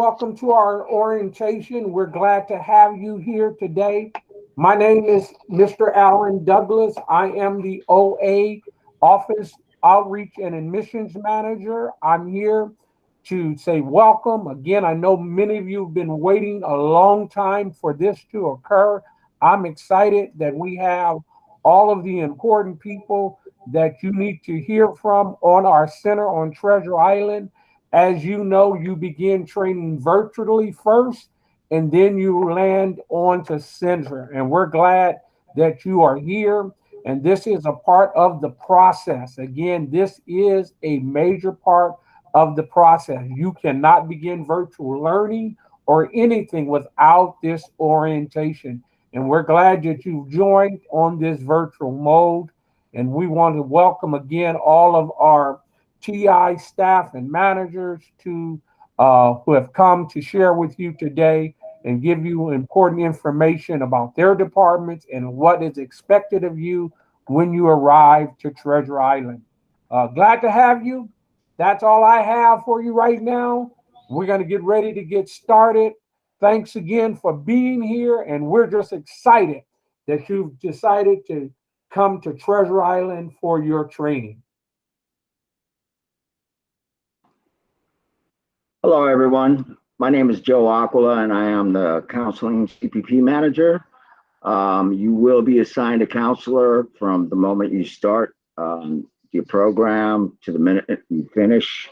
Welcome to our orientation. We're glad to have you here today. My name is Mr. Alan Douglas. I am the OA Office Outreach and Admissions Manager. I'm here to say welcome. Again, I know many of you have been waiting a long time for this to occur. I'm excited that we have all of the important people that you need to hear from on our center on Treasure Island. As you know, you begin training virtually first, and then you land on to center. And we're glad that you are here. And this is a part of the process. Again, this is a major part of the process. You cannot begin virtual learning or anything without this orientation. And we're glad that you've joined on this virtual mode. And we want to welcome again all of our TI staff and managers to who have come to share with you today and give you important information about their departments and what is expected of you when you arrive to Treasure Island. Glad to have you. That's all I have for you right now. We're going to get ready to get started. Thanks again for being here, and we're just excited that you've decided to come to Treasure Island for your training. Hello, everyone. My name is Joe Aquila, and I am the counseling CPP manager. You will be assigned a counselor from the moment you start your program to the minute you finish.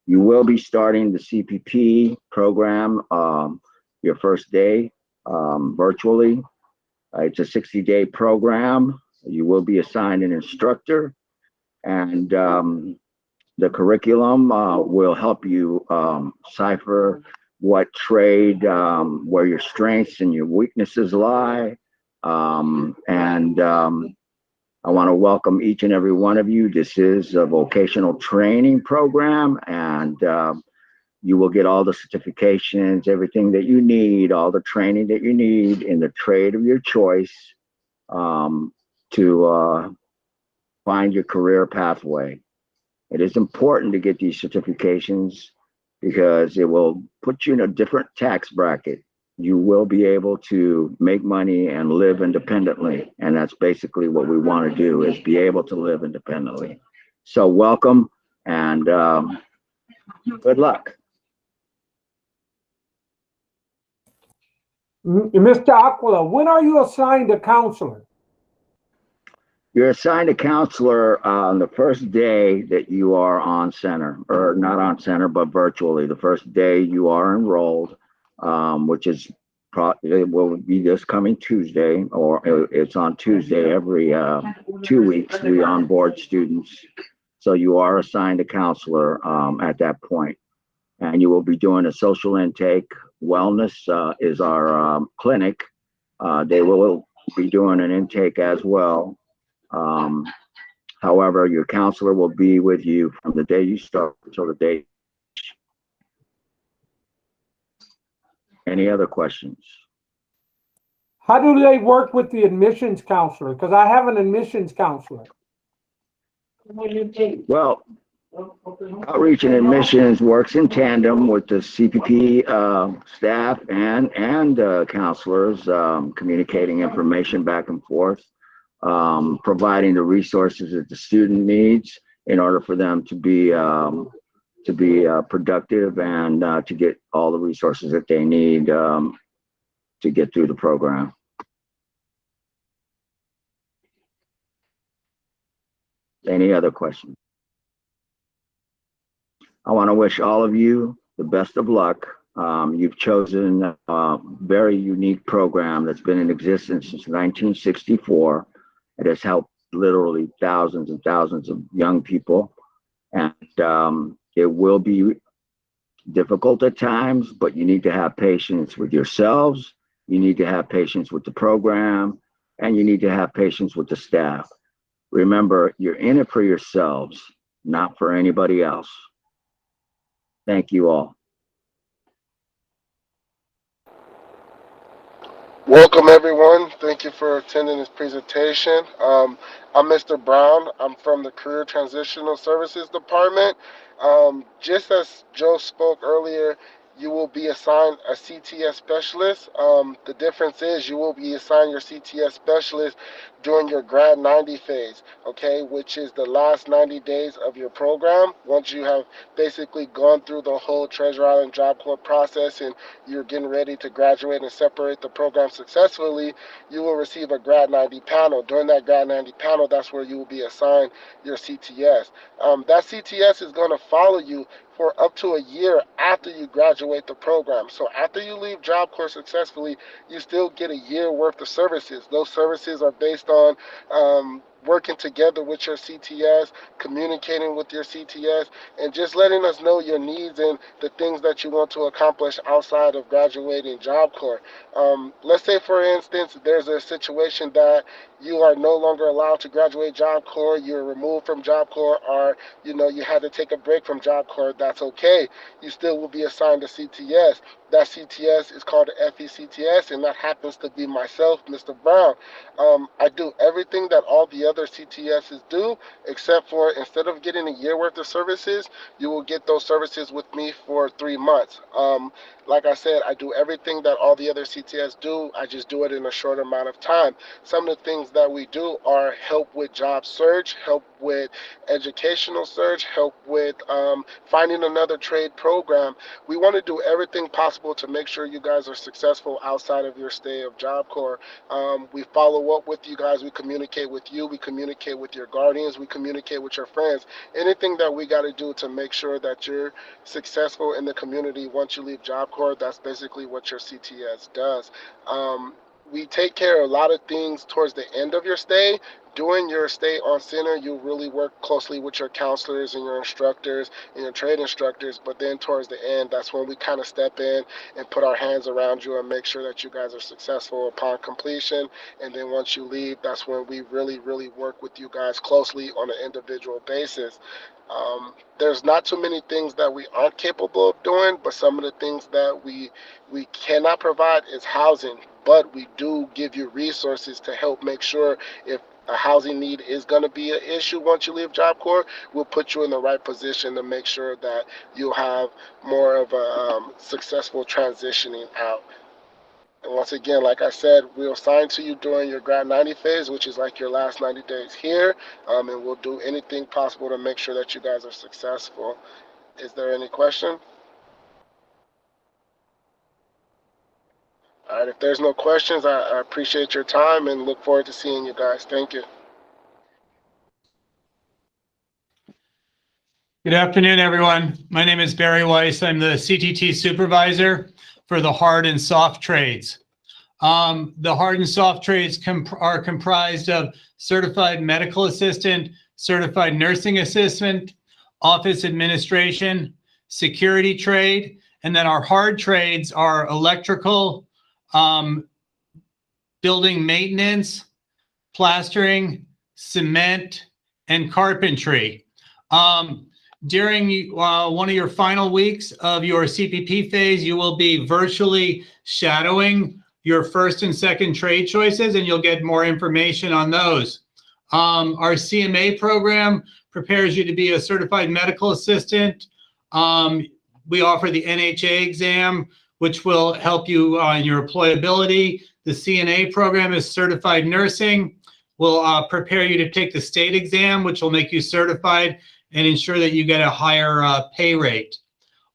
You will be starting the CPP program your first day virtually. It's a 60-day program. You will be assigned an instructor, and the curriculum will help you cipher what trade, where your strengths and your weaknesses lie. And I want to welcome each and every one of you. This is a vocational training program, and you will get all the certifications, everything that you need, all the training that you need in the trade of your choice to find your career pathway. It is important to get these certifications because it will put you in a different tax bracket. You will be able to make money and live independently. And that's basically what we want to do, is be able to live independently. So welcome, and good luck. Mr. Aquila, when are you assigned a counselor? You're assigned a counselor on the first day that you are on center, or not on center, but virtually. The first day you are enrolled, which is it will be this coming Tuesday, or it's on Tuesday every 2 weeks. We onboard students, so you are assigned a counselor at that point, and you will be doing a social intake. Wellness is our clinic. They will be doing an intake as well. Um, However, your counselor will be with you from the day you start until the day. Any other questions? How do they work with the admissions counselor? Because I have an admissions counselor. Well, outreach and admissions works in tandem with the CPP staff and counselors, communicating information back and forth, providing the resources that the student needs in order for them to be productive, and to get all the resources that they need to get through the program. Any other questions? I want to wish all of you the best of luck. You've chosen a very unique program that's been in existence since 1964. It has helped literally thousands and thousands of young people. And it will be difficult at times, but you need to have patience with yourselves. You need to have patience with the program, and you need to have patience with the staff. Remember, you're in it for yourselves, not for anybody else. Thank you all. Welcome, everyone. Thank you for attending this presentation. I'm Mr. Brown. I'm from the Career Transitional Services Department. Just as Joe spoke earlier, you will be assigned a CTS specialist. The difference is you will be assigned your CTS specialist during your grad 90 phase, okay, which is the last 90 days of your program. Once you have basically gone through the whole Treasure Island Job Corps process and you're getting ready to graduate and separate the program successfully, you will receive a grad 90 panel. During that grad 90 panel, that's where you will be assigned your CTS. That CTS is going to follow you for up to a year after you graduate the program. So after you leave Job Corps successfully, you still get a year worth of services. Those services are based on working together with your CTS, communicating with your CTS, and just letting us know your needs and the things that you want to accomplish outside of graduating Job Corps. Let's say, for instance, there's a situation that you are no longer allowed to graduate Job Corps, you're removed from Job Corps, or you had to take a break from Job Corps. That's okay. You still will be assigned a CTS. That CTS is called the FECTS, and that happens to be myself, Mr. Brown. I do everything that all the other CTSs do, except for instead of getting a year worth of services, you will get those services with me for 3 months. Like I said, I do everything that all the other CTS do. I just do it in a short amount of time. Some of the things that we do are help with job search, help with educational search, help with finding another trade program. We want to do everything possible to make sure you guys are successful outside of your stay of Job Corps. We follow up with you guys. We communicate with you. We communicate with your guardians. We communicate with your friends. Anything that we got to do to make sure that you're successful in the community once you leave Job Corps, that's basically what your CTS does. We take care of a lot of things towards the end of your stay. During your stay on center, you really work closely with your counselors and your instructors and your trade instructors, but then towards the end, that's when we kind of step in and put our hands around you and make sure that you guys are successful upon completion. And then once you leave, that's when we really, really work with you guys closely on an individual basis. There's not too many things that we aren't capable of doing, but some of the things that we cannot provide is housing. But we do give you resources to help make sure if a housing need is going to be an issue once you leave Job Corps, we'll put you in the right position to make sure that you'll have more of a successful transitioning out. And once again, like I said, we'll assign to you during your grad 90 phase, which is like your last 90 days here, and we'll do anything possible to make sure that you guys are successful. Is there any question? All right, if there's no questions, I appreciate your time and look forward to seeing you guys. Thank you. Good afternoon, everyone. My name is Barry Weiss. I'm the CTT supervisor for the hard and soft trades. The hard and soft trades are comprised of certified medical assistant, certified nursing assistant, office administration, security trade, and then our hard trades are electrical, building maintenance, plastering, cement, and carpentry. During one of your final weeks of your CPP phase, you will be virtually shadowing your first and second trade choices, and you'll get more information on those. Our CMA program prepares you to be a certified medical assistant. We offer the NHA exam, which will help you in your employability. The CNA program is certified nursing. We'll prepare you to take the state exam, which will make you certified and ensure that you get a higher pay rate.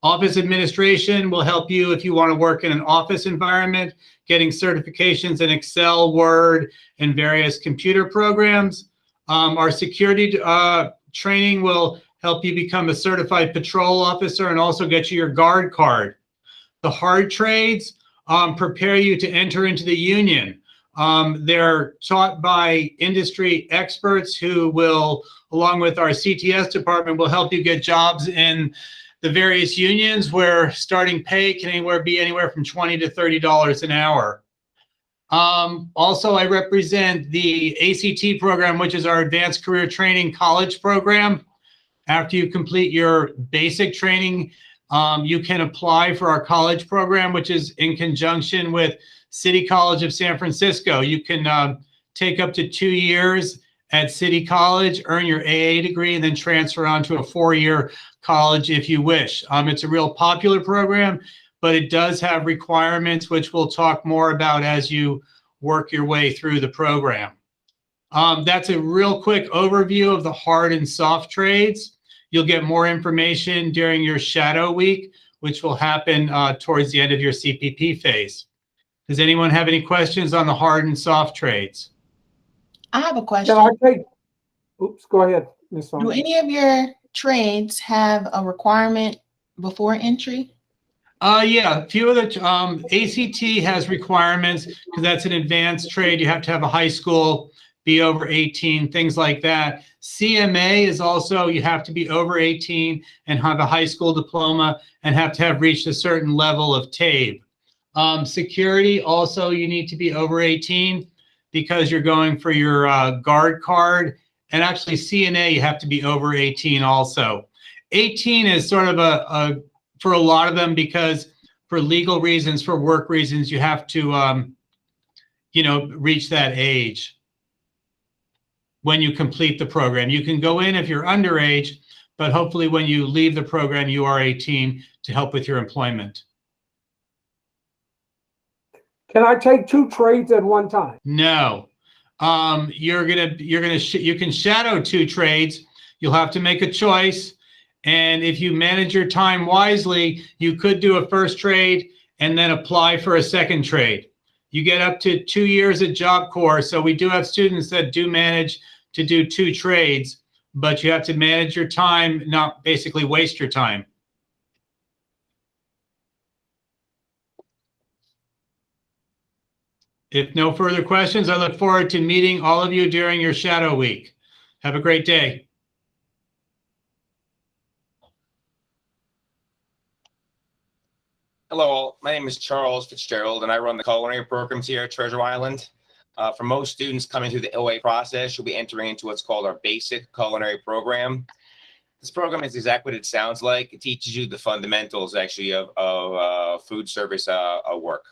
Office administration will help you if you want to work in an office environment, getting certifications in Excel, Word, and various computer programs. Our security training will help you become a certified patrol officer and also get you your guard card. The hard trades prepare you to enter into the union. They're taught by industry experts who will, along with our CTS department, will help you get jobs in the various unions where starting pay can be anywhere from $20 to $30 an hour. Also, I represent the ACT program, which is our Advanced Career Training College program. After you complete your basic training, you can apply for our college program, which is in conjunction with City College of San Francisco. You can take up to 2 years at City College, earn your AA degree, and then transfer on to a 4-year college if you wish. It's a real popular program, but it does have requirements, which we'll talk more about as you work your way through the program. That's a real quick overview of the hard and soft trades. You'll get more information during your shadow week, which will happen towards the end of your CPP phase. Does anyone have any questions on the hard and soft trades? I have a Can question. I take, oops, go ahead, Ms. Do Sonia. any of your trades have a requirement before entry? Yeah, a few of the ACT has requirements because that's an advanced trade. You have to have a high school, be over 18, things like that. CMA is also, you have to be over 18 and have a high school diploma and have to have reached a certain level of TABE. Security, also, you need to be over 18 because you're going for your guard card. And actually, CNA, you have to be over 18 also. 18 is sort of for a lot of them, because for legal reasons, for work reasons, you have to, reach that age when you complete the program. You can go in if you're underage, but hopefully when you leave the program, you are 18 to help with your employment. Can I take 2 trades at one time? No. You can shadow 2 trades. You'll have to make a choice. And if you manage your time wisely, you could do a first trade and then apply for a second trade. You get up to 2 years at Job Corps. So we do have students that do manage to do 2 trades, but you have to manage your time, not basically waste your time. If no further questions, I look forward to meeting all of you during your shadow week. Have a great day. Hello, all. My name is Charles Fitzgerald, and I run the culinary programs here at Treasure Island. For most students coming through the OA process, you'll be entering into what's called our basic culinary program. This program is exactly what it sounds like. It teaches you the fundamentals, actually, of food service work.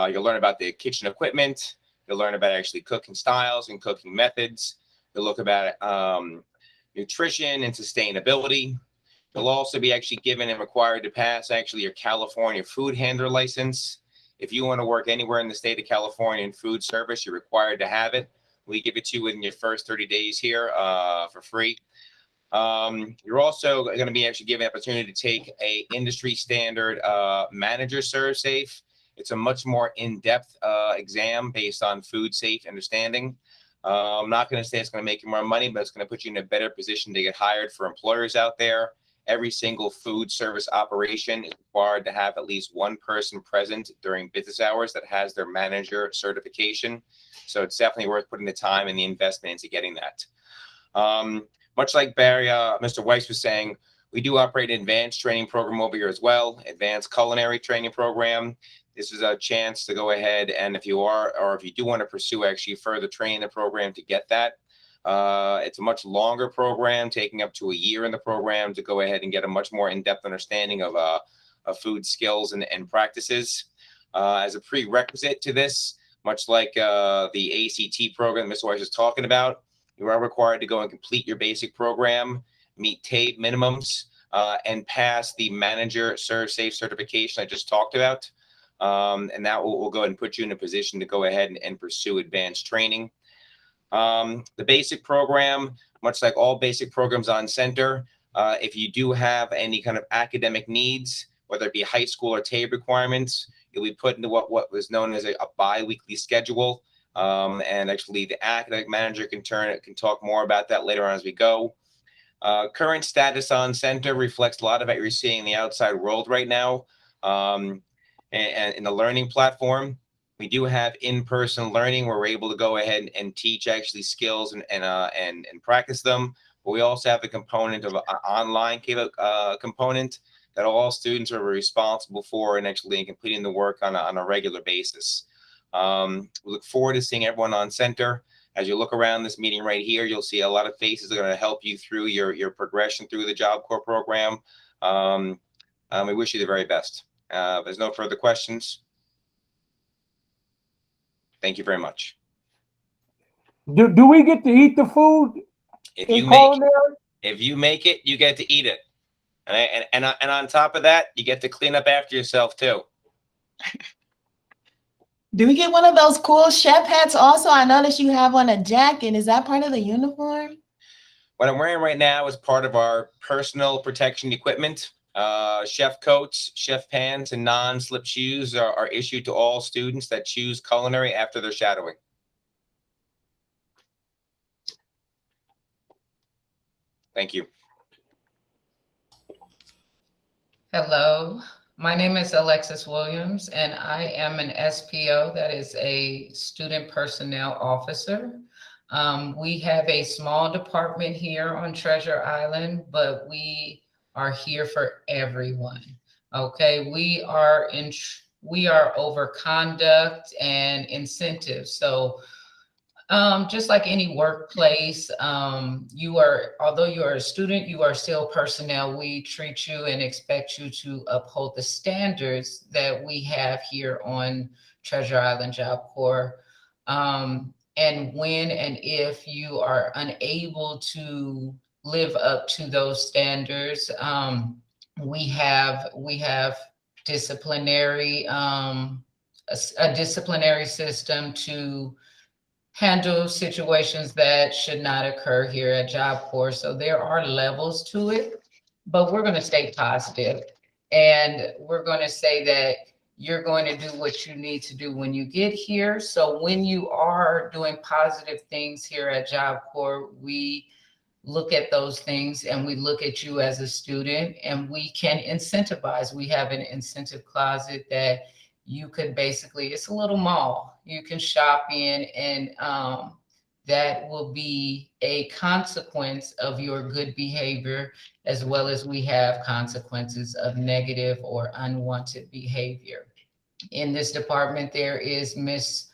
You'll learn about the kitchen equipment. You'll learn about actually cooking styles and cooking methods. You'll look about nutrition and sustainability. You'll also be actually given and required to pass actually your California food handler license. If you want to work anywhere in the state of California in food service, you're required to have it. We give it to you within your first 30 days here for free. You're also going to be actually given an opportunity to take a industry standard manager serve safe. It's a much more in-depth exam based on food safe understanding. I'm not going to say it's going to make you more money, but it's going to put you in a better position to get hired for employers out there. Every single food service operation is required to have at least one person present during business hours that has their manager certification. So it's definitely worth putting the time and the investment into getting that. Much like Barry, Mr. Weiss was saying, we do operate an advanced training program over here as well, advanced culinary training program. This is a chance to go ahead and if you do want to pursue actually further training the program to get that. It's a much longer program, taking up to a year in the program to go ahead and get a much more in-depth understanding of food skills and practices. As a prerequisite to this, much like the ACT program Mr. Weiss is talking about, you are required to go and complete your basic program, meet TABE minimums, and pass the manager serve safe certification I just talked about. And that will go ahead and put you in a position to go ahead and pursue advanced training. The basic program, much like all basic programs on center, if you do have any kind of academic needs, whether it be high school or TABE requirements, you'll be put into what was known as a bi-weekly schedule. And actually the academic manager can talk more about that later on as we go. Current status on center reflects a lot of what you're seeing in the outside world right now. And in the learning platform, we do have in-person learning where we're able to go ahead and teach actually skills and practice them. But we also have a component of an online component that all students are responsible for and actually completing the work on a regular basis. We look forward to seeing everyone on center. As you look around this meeting right here, you'll see a lot of faces that are going to help you through your progression through the Job Corps program. We wish you the very best. If there's no further questions, thank you very much. Do we get to eat the food If in you make culinary? if you make it, you get to eat it. And on top of that, you get to clean up after yourself too. Do we get one of those cool chef hats also? I noticed you have on a jacket. Is that part of the uniform? What I'm wearing right now is part of our personal protection equipment. Chef coats, chef pants, and non-slip shoes are issued to all students that choose culinary after their shadowing. Thank you. Hello, my name is Alexis Williams, and I am an SPO, that is a Student Personnel Officer. We have a small department here on Treasure Island, but we are here for everyone. Okay, we are over conduct and incentives. So just like any workplace, although you are a student, you are still personnel. We treat you and expect you to uphold the standards that we have here on Treasure Island Job Corps. And when and if you are unable to live up to those standards, we have disciplinary, a disciplinary system to handle situations that should not occur here at Job Corps. So there are levels to it, but we're going to stay positive, and we're going to say that you're going to do what you need to do when you get here. So when you are doing positive things here at Job Corps, we look at those things and we look at you as a student, and we can incentivize. We have an incentive closet that you could basically, it's a little mall you can shop in, and that will be a consequence of your good behavior, as well as we have consequences of negative or unwanted behavior. In this department, there is Miss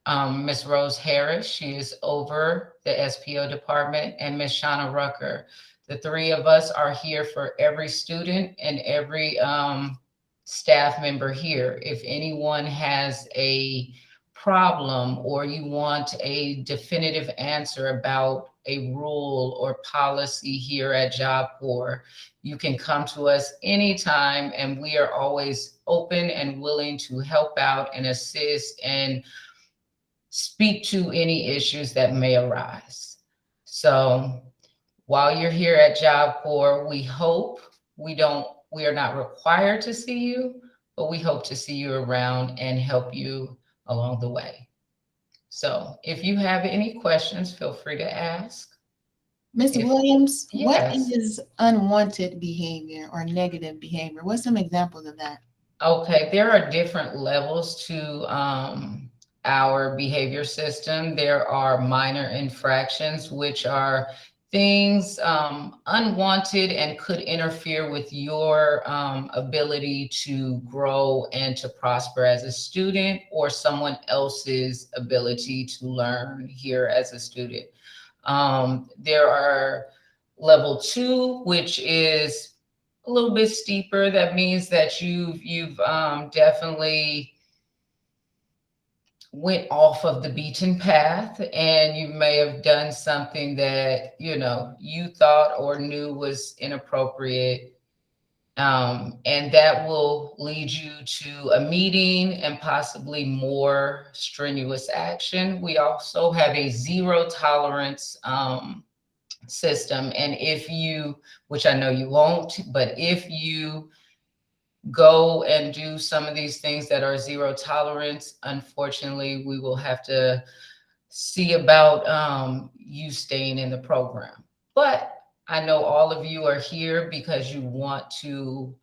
Rose Harris. She is over the SPO department, and Miss Shauna Rucker. The three of us are here for every student and every staff member here. If anyone has a problem or you want a definitive answer about a rule or policy here at Job Corps, you can come to us anytime, and we are always open and willing to help out and assist and speak to any issues that may arise. So while you're here at Job Corps, we hope we are not required to see you, but we hope to see you around and help you along the way. So if you have any questions, feel free to ask. Ms. Williams, what Yes. is unwanted behavior or negative behavior? What's some examples of that? Okay, there are different levels to our behavior system. There are minor infractions, which are things unwanted and could interfere with your ability to grow and to prosper as a student, or someone else's ability to learn here as a student. There are level 2, which is a little bit steeper. That means that you've definitely went off of the beaten path, and you may have done something that you thought or knew was inappropriate, and that will lead you to a meeting and possibly more strenuous action. We also have a zero tolerance system, and if you, which I know you won't, but if you go and do some of these things that are zero tolerance, unfortunately, we will have to see about you staying in the program. But I know all of you are here because you want to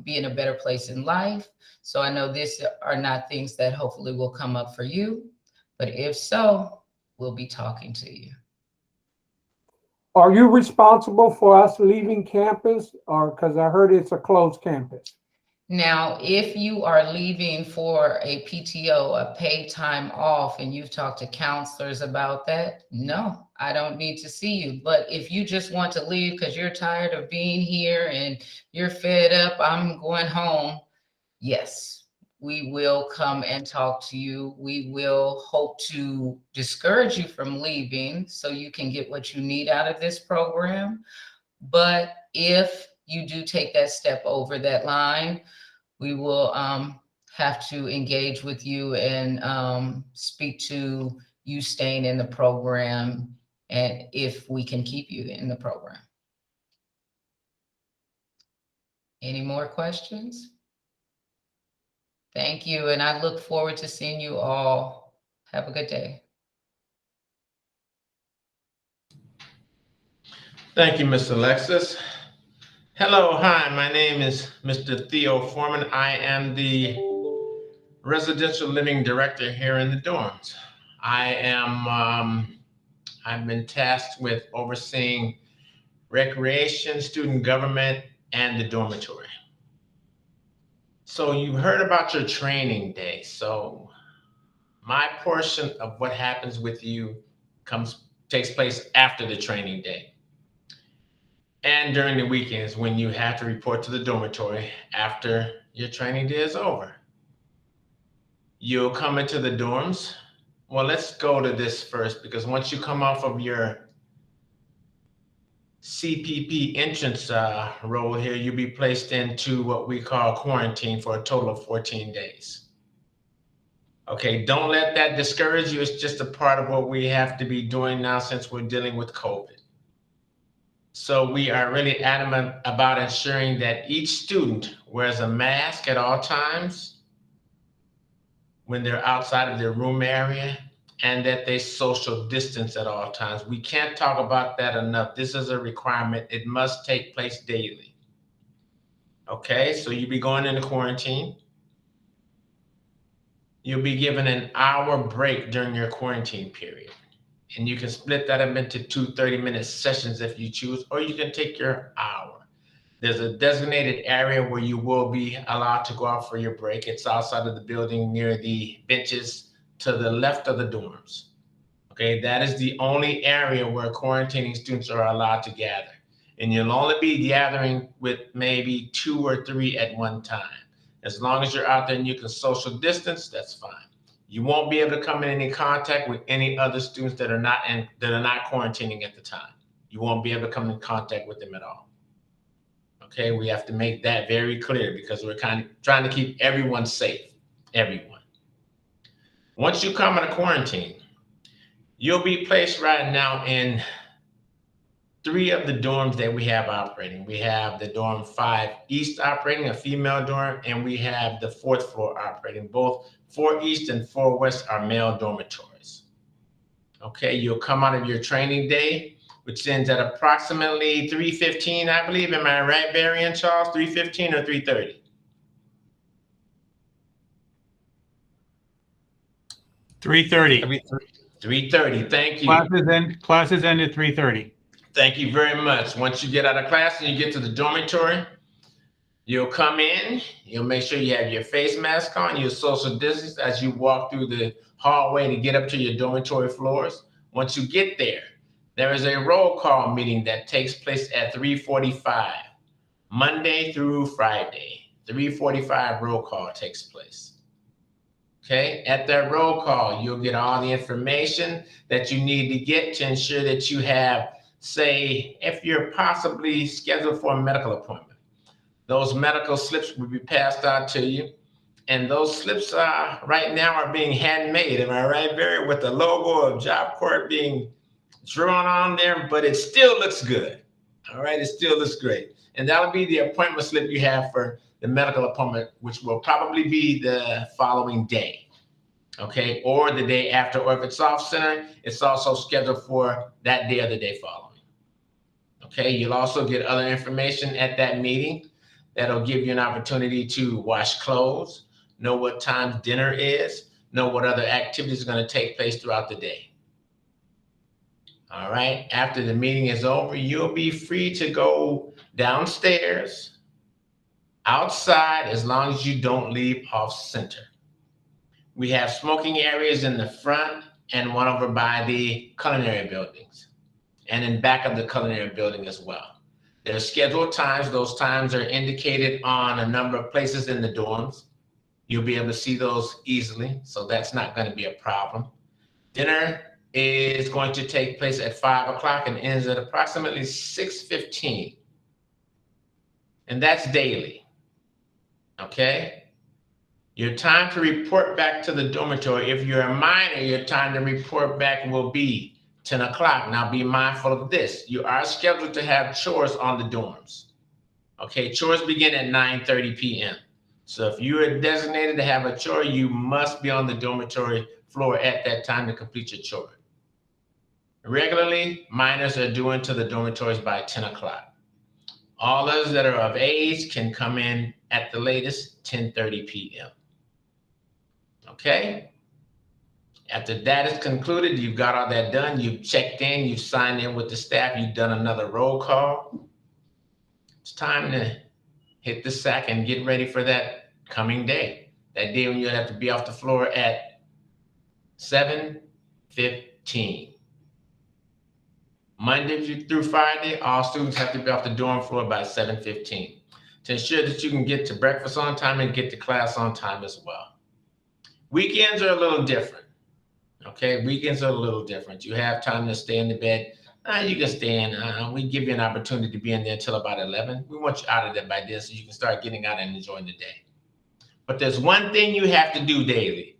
be in a better place in life. So I know these are not things that hopefully will come up for you, but if so, we'll be talking to you. Are you responsible for us leaving campus, or because I heard it's a closed campus? Now, if you are leaving for a PTO, a paid time off, and you've talked to counselors about that, no, I don't need to see you. But if you just want to leave because you're tired of being here and you're fed up, I'm going home, yes, we will come and talk to you. We will hope to discourage you from leaving so you can get what you need out of this program. But if you do take that step over that line, we will have to engage with you and speak to you staying in the program and if we can keep you in the program. Any more questions? Thank you, and I look forward to seeing you all. Have a good day. Thank you, Mr. Alexis. Hello, hi, my name is Mr. Theo Foreman. I am the residential living director here in the dorms. I've been tasked with overseeing recreation, student government, and the dormitory. So you heard about your training day. So my portion of what happens with you takes place after the training day. And during the weekends when you have to report to the dormitory after your training day is over. You'll come into the dorms. Well, let's go to this first, because once you come off of your CPP entrance role here, you'll be placed into what we call quarantine for a total of 14 days. Okay, don't let that discourage you. It's just a part of what we have to be doing now since we're dealing with COVID. So we are really adamant about ensuring that each student wears a mask at all times when they're outside of their room area, and that they social distance at all times. We can't talk about that enough. This is a requirement. It must take place daily. Okay, so you'll be going into quarantine. You'll be given an hour break during your quarantine period. And you can split that up into 2 30-minute sessions if you choose, or you can take your hour. There's a designated area where you will be allowed to go out for your break. It's outside of the building near the benches to the left of the dorms. Okay, that is the only area where quarantining students are allowed to gather. And you'll only be gathering with maybe 2 or 3 at one time. As long as you're out there and you can social distance, that's fine. You won't be able to come in any contact with any other students that are not quarantining at the time. You won't be able to come in contact with them at all. Okay, we have to make that very clear because we're kind of trying to keep everyone safe, everyone. Once you come into quarantine, you'll be placed right now in 3 of the dorms that we have operating. We have the dorm 5 East operating, a female dorm, and we have the 4th floor operating. Both 4 East and 4 West are male dormitories. Okay, you'll come out of your training day, which ends at approximately 3:15, I believe. Am I right, Barry and Charles? 3:15 or 3:30? 3:30. 3:30, thank you. Classes end at 3:30. Thank you very much. Once you get out of class and you get to the dormitory, you'll come in, you'll make sure you have your face mask on, your social distance as you walk through the hallway to get up to your dormitory floors. Once you get there, there is a roll call meeting that takes place at 3:45, Monday through Friday. 3:45 roll call takes place. Okay, at that roll call, you'll get all the information that you need to get to ensure that you have, say, if you're possibly scheduled for a medical appointment, those medical slips will be passed out to you. And those slips right now are being handmade. Am I right, Barry? With the logo of Job Corps being drawn on there, but it still looks good. All right, it still looks great. And that'll be the appointment slip you have for the medical appointment, which will probably be the following day. Okay, or the day after, or if it's off center, it's also scheduled for that day or the day following. Okay, you'll also get other information at that meeting that'll give you an opportunity to wash clothes, know what time dinner is, know what other activities are going to take place throughout the day. All right, after the meeting is over, you'll be free to go downstairs, outside, as long as you don't leave off center. We have smoking areas in the front and one over by the culinary buildings, and in back of the culinary building as well. There are scheduled times. Those times are indicated on a number of places in the dorms. You'll be able to see those easily, so that's not going to be a problem. Dinner is going to take place at 5 o'clock and ends at approximately 6:15. and that's daily. Okay? Your time to report back to the dormitory, if you're a minor, your time to report back will be 10 o'clock. Now be mindful of this. You are scheduled to have chores on the dorms. Okay, chores begin at 9:30 p.m. So if you are designated to have a chore, you must be on the dormitory floor at that time to complete your chore. Regularly, minors are due into the dormitories by 10 o'clock. All others that are of age can come in at the latest 10:30 p.m. Okay? After that is concluded, you've got all that done, you've checked in, you've signed in with the staff, you've done another roll call. It's time to hit the sack and get ready for that coming day. That day when you have to be off the floor at 7:15. Monday through Friday, all students have to be off the dorm floor by 7:15 to ensure that you can get to breakfast on time and get to class on time as well. Weekends are a little different. Okay, weekends are a little different. You have time to stay in the bed. You can stay in. We give you an opportunity to be in there until about 11. We want you out of there by then so you can start getting out and enjoying the day. But there's one thing you have to do daily.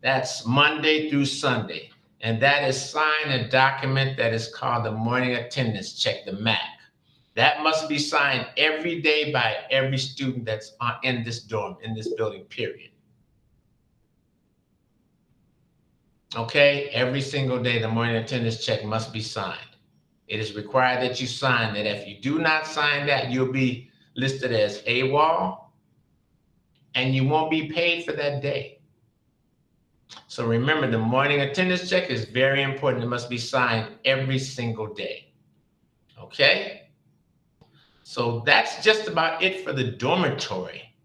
That's Monday through Sunday. And that is sign a document that is called the Morning Attendance Check, the MAC. That must be signed every day by every student that's in this dorm, in this building, period. Okay, every single day, the morning attendance check must be signed. It is required that you sign that. If you do not sign that, you'll be listed as AWOL, and you won't be paid for that day. So remember, the morning attendance check is very important. It must be signed every single day. Okay? So that's just about it for the dormitory.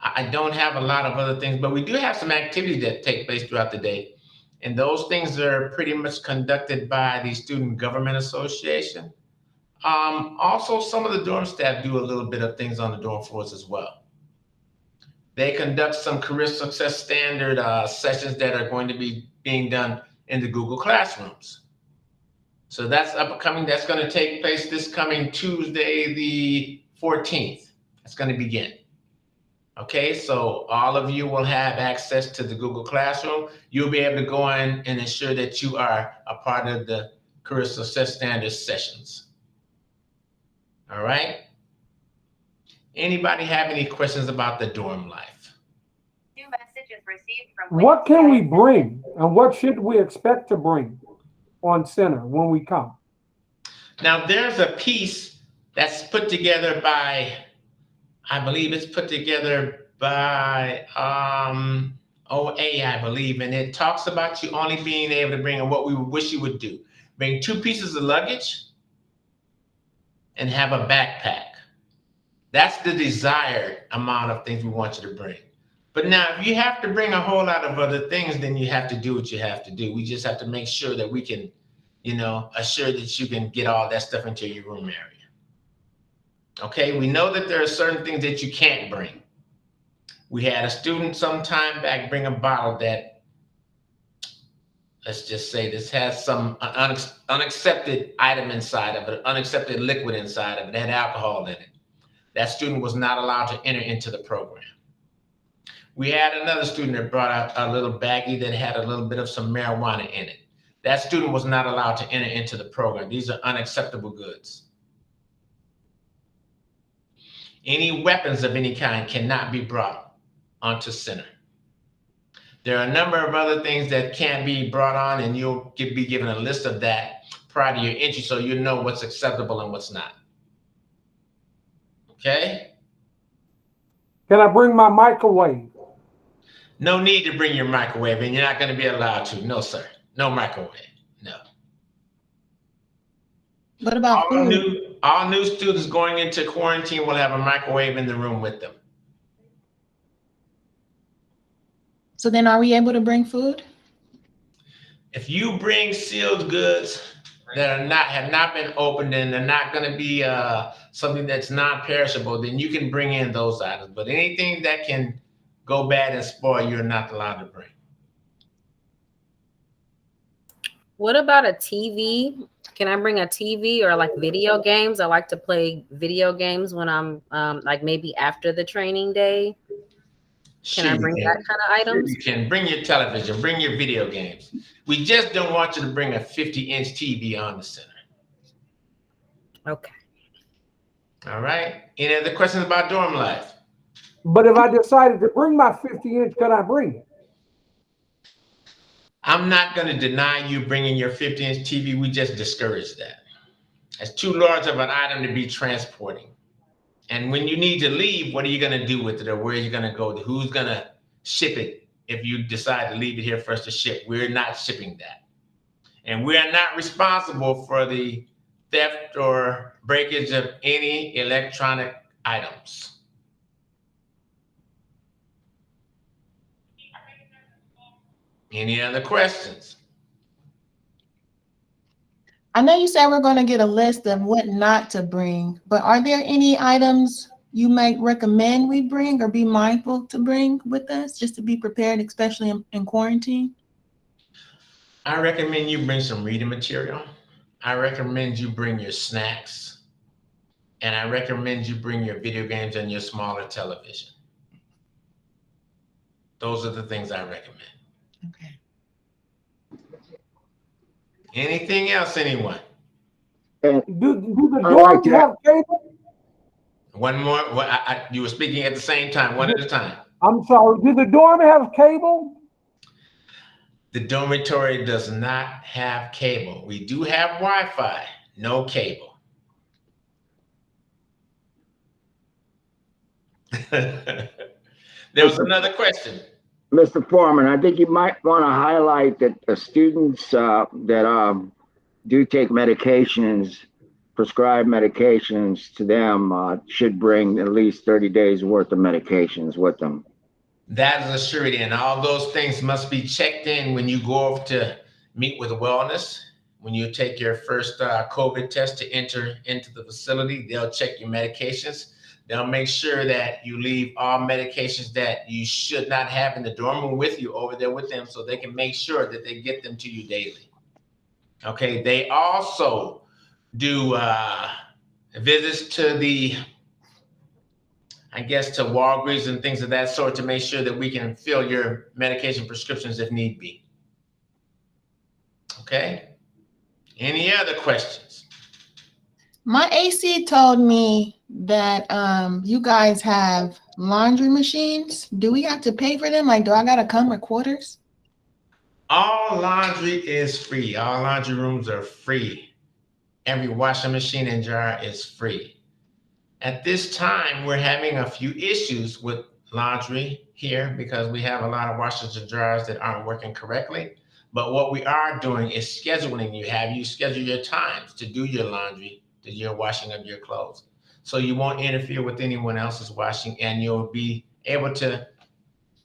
I don't have a lot of other things, but we do have some activities that take place throughout the day. And those things are pretty much conducted by the Student Government Association. Also, some of the dorm staff do a little bit of things on the dorm floors as well. They conduct some career success standard sessions that are going to be being done in the Google Classrooms. So that's upcoming. That's going to take place this coming Tuesday, the 14th. That's going to begin. Okay, so all of you will have access to the Google Classroom. You'll be able to go in and ensure that you are a part of the Career Success Standards sessions. All right? Anybody have any questions about the dorm life? New messages received from What can we bring and what should we expect to bring on center when we come? Now, there's a piece that's put together by, I believe it's put together by OA, I believe, and it talks about you only being able to bring, and what we wish you would do. Bring 2 pieces of luggage and have a backpack. That's the desired amount of things we want you to bring. But now, if you have to bring a whole lot of other things, then you have to do what you have to do. We just have to make sure that we can, assure that you can get all that stuff into your room area. Okay, we know that there are certain things that you can't bring. We had a student some time back bring a bottle that, let's just say this has some unaccepted item inside of it, unaccepted liquid inside of it, it had alcohol in it. That student was not allowed to enter into the program. We had another student that brought out a little baggie that had a little bit of some marijuana in it. That student was not allowed to enter into the program. These are unacceptable goods. Any weapons of any kind cannot be brought onto center. There are a number of other things that can be brought on, and you'll be given a list of that prior to your entry so you know what's acceptable and what's not. Okay? Can I bring my microwave? No need to bring your microwave, and you're not going to be allowed to. No, sir. No microwave. No. What about food? All new students going into quarantine will have a microwave in the room with them. So then are we able to bring food? If you bring sealed goods that have not been opened and they're not going to be something that's non-perishable, then you can bring in those items. But anything that can go bad and spoil, you're not allowed to bring. What about a TV? Can I bring a TV or like video games? I like to play video games when I'm like maybe after the training day. Can Sure I you bring can. that kind of Sure items? you can. Bring your television, bring your video games. We just don't want you to bring a 50-inch TV on the center. Okay. All right. Any other questions about dorm life? But if I decided to bring my 50-inch, can I bring it? I'm not going to deny you bringing your 50-inch TV. We just discourage that. It's too large of an item to be transporting. And when you need to leave, what are you going to do with it, or where are you going to go? Who's going to ship it if you decide to leave it here for us to ship? We're not shipping that. And we are not responsible for the theft or breakage of any electronic items. Any other questions? I know you said we're going to get a list of what not to bring, but are there any items you might recommend we bring or be mindful to bring with us just to be prepared, especially in quarantine? I recommend you bring some reading material. I recommend you bring your snacks. And I recommend you bring your video games and your smaller television. Those are the things I recommend. Okay. Anything else, anyone? And Do the I like dorms that. have cable? One more. You were speaking at the same time, one at a time. I'm sorry. Do the dorm have cable? The dormitory does not have cable. We do have Wi-Fi, no cable. There was another question. Mr. Foreman, I think you might want to highlight that the students that do take medications, prescribed medications to them, should bring at least 30 days worth of medications with them. That is a surety, and all those things must be checked in when you go off to meet with wellness. When you take your first COVID test to enter into the facility, they'll check your medications. They'll make sure that you leave all medications that you should not have in the dorm room with you over there with them, so they can make sure that they get them to you daily. Okay, they also do visits to to Walgreens and things of that sort to make sure that we can fill your medication prescriptions if need be. Okay? Any other questions? My AC told me that you guys have laundry machines. Do we have to pay for them? Like, do I gotta come with quarters? All laundry is free. All laundry rooms are free. Every washing machine and dryer is free. At this time, we're having a few issues with laundry here because we have a lot of washers and dryers that aren't working correctly. But what we are doing is scheduling you. Have you schedule your times to do your laundry, to your washing of your clothes. So you won't interfere with anyone else's washing, and you'll be able to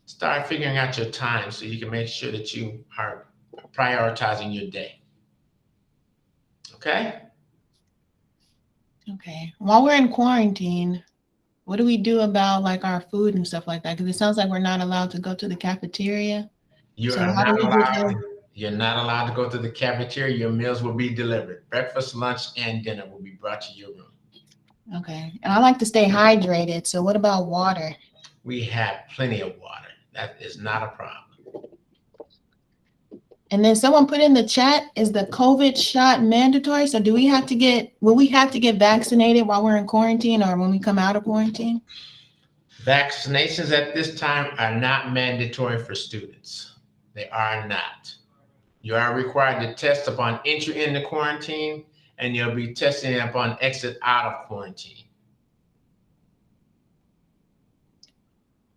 start figuring out your time so you can make sure that you are prioritizing your day. Okay? Okay. While we're in quarantine, what do we do about like our food and stuff like that? Because it sounds like we're not allowed to go to the cafeteria. You So are how do not we allowed get to, you're not allowed to go to the cafeteria. Your meals will be delivered. Breakfast, lunch, and dinner will be brought to your room. Okay. And I like to stay hydrated. So what about water? We have plenty of water. That is not a problem. And then someone put in the chat, is the COVID shot mandatory? So will we have to get vaccinated while we're in quarantine or when we come out of quarantine? Vaccinations at this time are not mandatory for students. They are not. You are required to test upon entry into quarantine, and you'll be testing upon exit out of quarantine.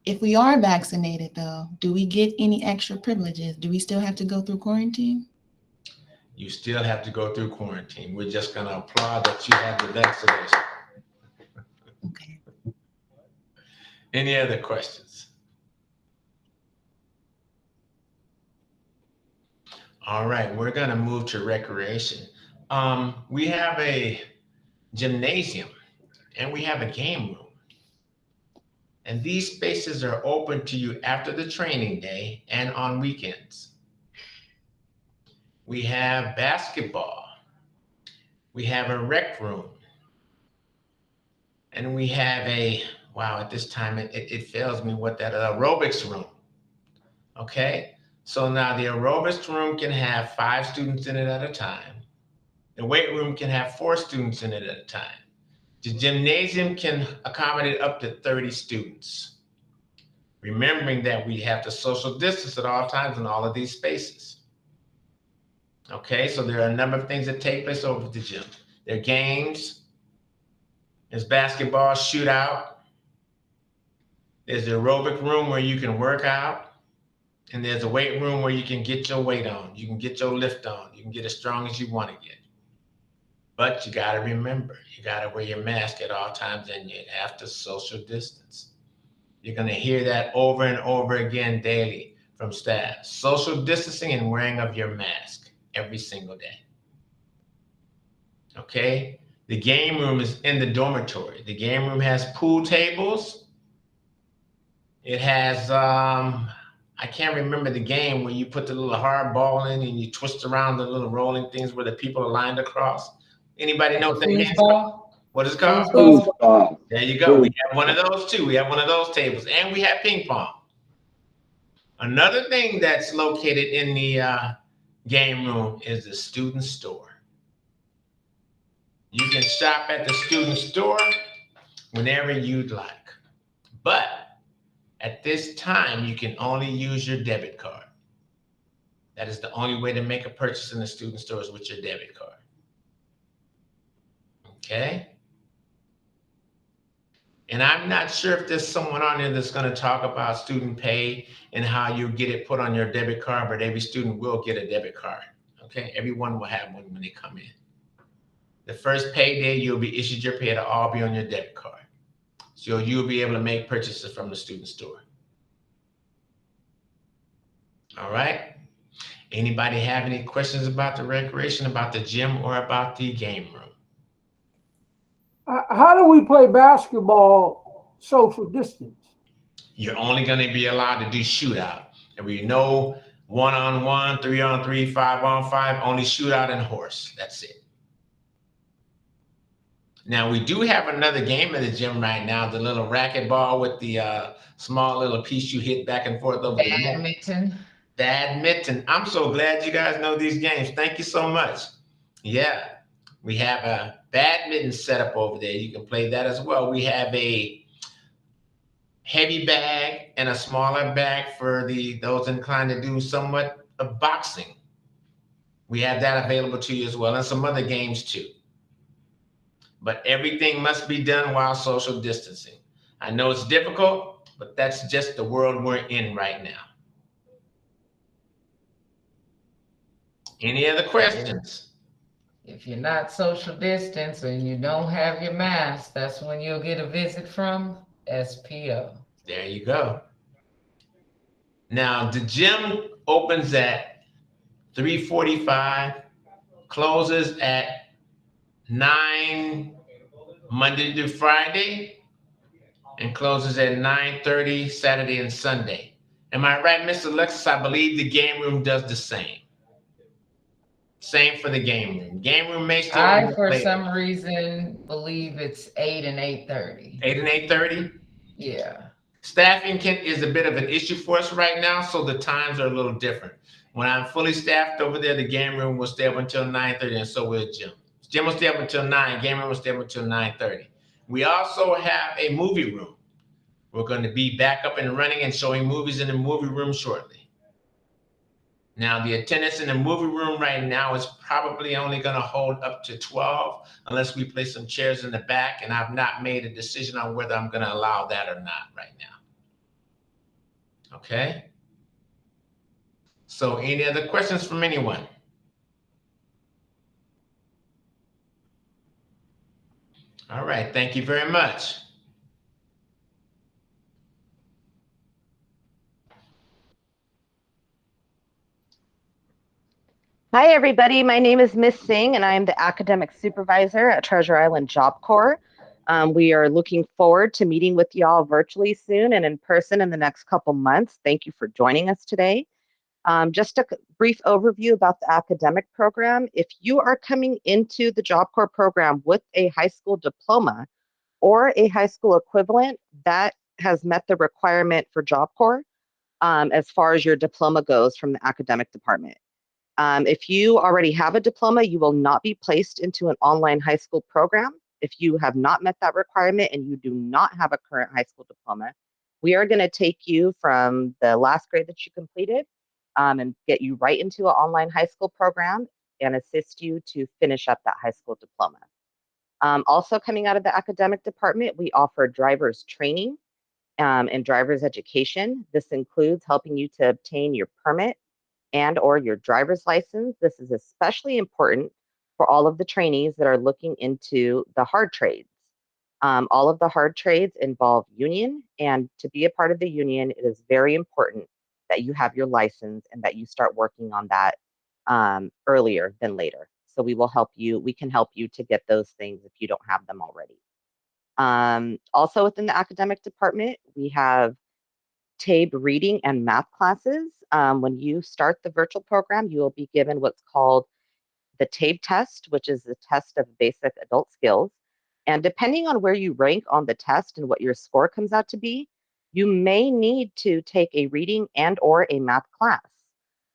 If we are vaccinated, though, do we get any extra privileges? Do we still have to go through quarantine? You still have to go through quarantine. We're just going to applaud that you have the vaccination. Okay. Any other questions? All right, we're going to move to recreation. We have a gymnasium and we have a game room. And these spaces are open to you after the training day and on weekends. We have basketball. We have a rec room. And we have wow, at this time, it fails me what that aerobics room. Okay. So now the aerobics room can have 5 students in it at a time. The weight room can have 4 students in it at a time. The gymnasium can accommodate up to 30 students. Remembering that we have to social distance at all times in all of these spaces. Okay, so there are a number of things that take place over at the gym. There are games, there's basketball shootout, there's the aerobic room where you can work out, and there's a weight room where you can get your weight on, you can get your lift on, you can get as strong as you want to get. But you got to remember, you got to wear your mask at all times, and you have to social distance. You're going to hear that over and over again daily from staff. Social distancing and wearing of your mask every single day. Okay? The game room is in the dormitory. The game room has pool tables. It has, I can't remember the game where you put the little hard ball in and you twist around the little rolling things where the people are lined across. Anybody know what that game is called? What is it called? Foosball. There you go. We have one of those too. We have one of those tables, and we have ping pong. Another thing that's located in the game room is the student store. You can shop at the student store whenever you'd like. But at this time, you can only use your debit card. That is the only way to make a purchase in the student store is with your debit card. Okay? And I'm not sure if there's someone on there that's going to talk about student pay and how you get it put on your debit card, but every student will get a debit card. Okay? Everyone will have one when they come in. The first payday, you'll be issued your pay. It'll all be on your debit card. So you'll be able to make purchases from the student store. All right? Anybody have any questions about the recreation, about the gym, or about the game room? How do we play basketball social distance? You're only going to be allowed to do shootout. There will be no 1-on-1, 3-on-3, 5-on-5, only shootout and horse. That's it. Now, we do have another game in the gym right now, the little racquetball with the small little piece you hit back and forth over the net. Badminton. Badminton. I'm so glad you guys know these games. Thank you so much. Yeah, we have a badminton setup over there. You can play that as well. We have a heavy bag and a smaller bag for those inclined to do somewhat of boxing. We have that available to you as well, and some other games too. But everything must be done while social distancing. I know it's difficult, but that's just the world we're in right now. Any other questions? If you're not social distance and you don't have your mask, that's when you'll get a visit from SPO. There you go. Now, the gym opens at 3:45, closes at 9 Monday to Friday, and closes at 9:30 Saturday and Sunday. Am I right, Mr. Alexis? I believe the game room does the same. Same for the game room. Game room may still. I, for some reason, believe it's 8 and 8:30. 8 and 8:30? Yeah. Staffing is a bit of an issue for us right now, so the times are a little different. When I'm fully staffed over there, the game room will stay up until 9:30, and so will gym. Gym will stay up until 9. Game room will stay up until 9:30. We also have a movie room. We're going to be back up and running and showing movies in the movie room shortly. Now, the attendance in the movie room right now is probably only going to hold up to 12 unless we place some chairs in the back, and I've not made a decision on whether I'm going to allow that or not right now. Okay? So any other questions from anyone? All right, thank you very much. Hi, everybody. My name is Miss Singh, and I am the academic supervisor at Treasure Island Job Corps. We are looking forward to meeting with y'all virtually soon and in person in the next couple months. Thank you for joining us today. Just a brief overview about the academic program. If you are coming into the Job Corps program with a high school diploma or a high school equivalent, that has met the requirement for Job Corps as far as your diploma goes from the academic department. If you already have a diploma, you will not be placed into an online high school program. If you have not met that requirement and you do not have a current high school diploma, we are going to take you from the last grade that you completed and get you right into an online high school program and assist you to finish up that high school diploma. Also coming out of the academic department, we offer driver's training and driver's education. This includes helping you to obtain your permit and or your driver's license. This is especially important for all of the trainees that are looking into the hard trades. All of the hard trades involve union, and to be a part of the union, it is very important that you have your license and that you start working on that earlier than later. So we will help you, we can help you to get those things if you don't have them already. Also within the academic department, we have TABE reading and math classes. When you start the virtual program, you will be given what's called the TABE test, which is the test of basic adult skills. And depending on where you rank on the test and what your score comes out to be, you may need to take a reading and or a math class.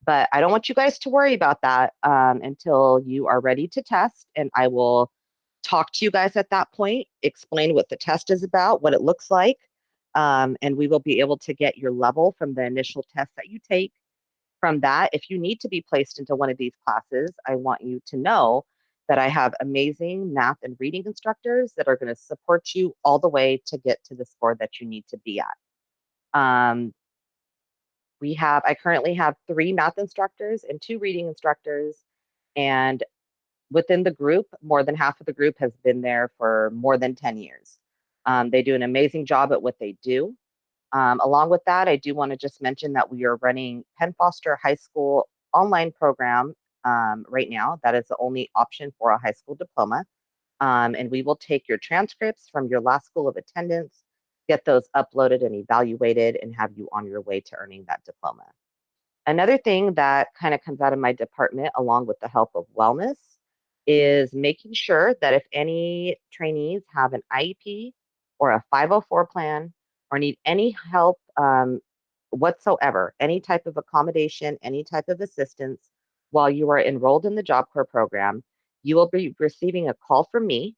But I don't want you guys to worry about that until you are ready to test, and I will talk to you guys at that point, explain what the test is about, what it looks like, and we will be able to get your level from the initial test that you take. From that, if you need to be placed into one of these classes, I want you to know that I have amazing math and reading instructors that are going to support you all the way to get to the score that you need to be at. I currently have 3 math instructors and 2 reading instructors, and within the group, more than half of the group has been there for more than 10 years. They do an amazing job at what they do. Along with that, I do want to just mention that we are running Penn Foster High School online program right now. That is the only option for a high school diploma. And we will take your transcripts from your last school of attendance, get those uploaded and evaluated, and have you on your way to earning that diploma. Another thing that kind of comes out of my department, along with the help of wellness, is making sure that if any trainees have an IEP or a 504 plan or need any help whatsoever, any type of accommodation, any type of assistance while you are enrolled in the Job Corps program, you will be receiving a call from me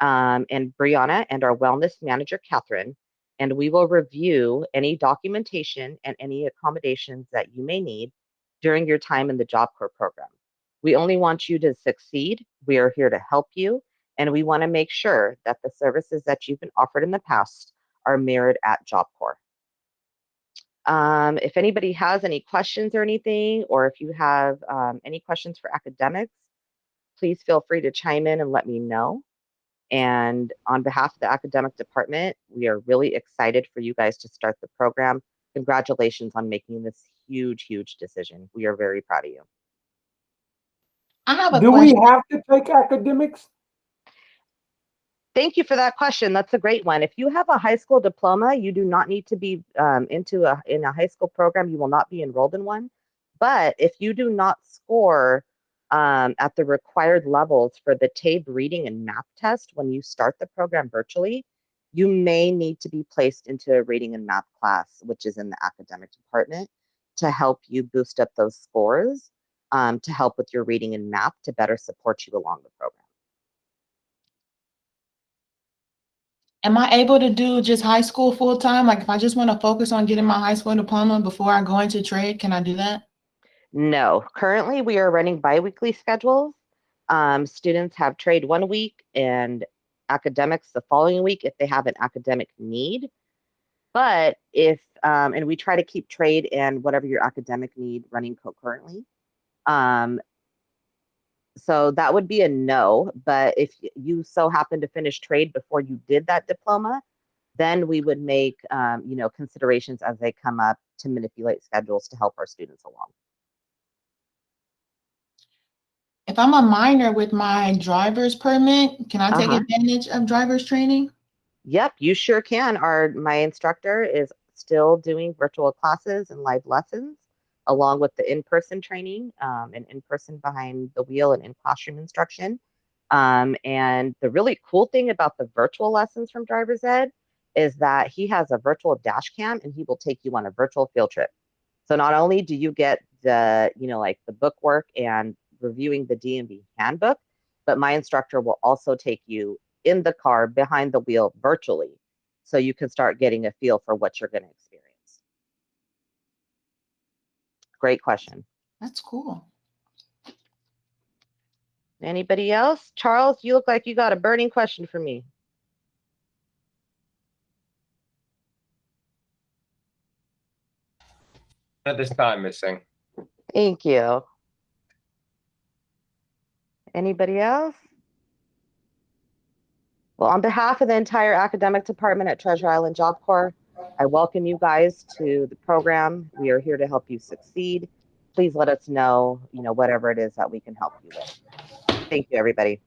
and Brianna and our wellness manager, Catherine, and we will review any documentation and any accommodations that you may need during your time in the Job Corps program. We only want you to succeed. We are here to help you, and we want to make sure that the services that you've been offered in the past are mirrored at Job Corps. If anybody has any questions or anything, or if you have any questions for academics, please feel free to chime in and let me know. And on behalf of the academic department, we are really excited for you guys to start the program. Congratulations on making this huge, huge decision. We are very proud of you. I have a Do we question. have to take academics? Thank you for that question. That's a great one. If you have a high school diploma, you do not need to be in a high school program. You will not be enrolled in one. But if you do not score at the required levels for the TABE reading and math test when you start the program virtually, you may need to be placed into a reading and math class, which is in the academic department, to help you boost up those scores, to help with your reading and math to better support you along the program. Am I able to do just high school full time? Like if I just want to focus on getting my high school diploma before I go into trade, can I do that? No, currently we are running biweekly schedules. Students have trade one week and academics the following week if they have an academic need. But if, and we try to keep trade and whatever your academic need running concurrently. So that would be a no. But if you so happen to finish trade before you did that diploma, then we would make, considerations as they come up to manipulate schedules to help our students along. If I'm a minor with my driver's permit, can I take advantage of driver's training? Yep, you sure can. My instructor is still doing virtual classes and live lessons along with the in-person training and in-person behind the wheel and in-classroom instruction. And the really cool thing about the virtual lessons from Driver's Ed is that he has a virtual dash cam and he will take you on a virtual field trip. So not only do you get the, like the book work and reviewing the DMV handbook, but my instructor will also take you in the car behind the wheel virtually. So you can start getting a feel for what you're going to experience. Great question. That's cool. Anybody else? Charles, you look like you got a burning question for me. At this time, missing. Thank you. Anybody else? Well, on behalf of the entire academic department at Treasure Island Job Corps, I welcome you guys to the program. We are here to help you succeed. Please let us know, whatever it is that we can help you with. Thank you, everybody.